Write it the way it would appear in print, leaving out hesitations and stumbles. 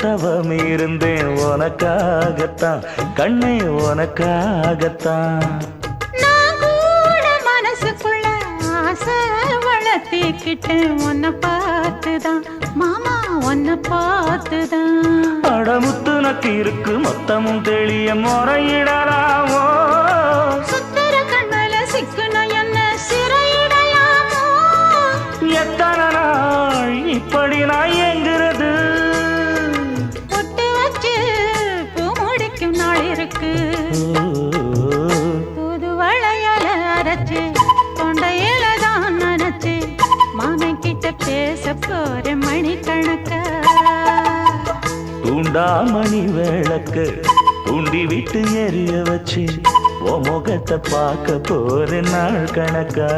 தவம் இருந்தேன் உனக்காகத்தான் கண்ணே உனக்காகத்தான். நான் கூட மனசுக்குள்ள ஆசை வளர்த்திக்கிட்டேன் உன்னை பார்த்துதான் மாமா உன்னை பார்த்துதான். அடமுத்து நக்கு இருக்கு மொத்தமும் தெளிய முறையிடலாமோ சுத்தர கண்மல சிக்குன என்ன சிறையிடையாமோ. எத்தனை நாள் இப்படி நான் எங்கிறது பொட்டு வச்சு பூ முடிக்கும் நாள் இருக்கு. புது வளையல அரைச்சு தொண்டையில தான் நினைச்சு மாமன் கிட்ட பேச போற மணிக்கணக்கா. தூண்டாமணி விளக்கு தூண்டி விட்டு எரிய வச்சு உன் முகத்தை பார்க்க போற நாள் கணக்கா.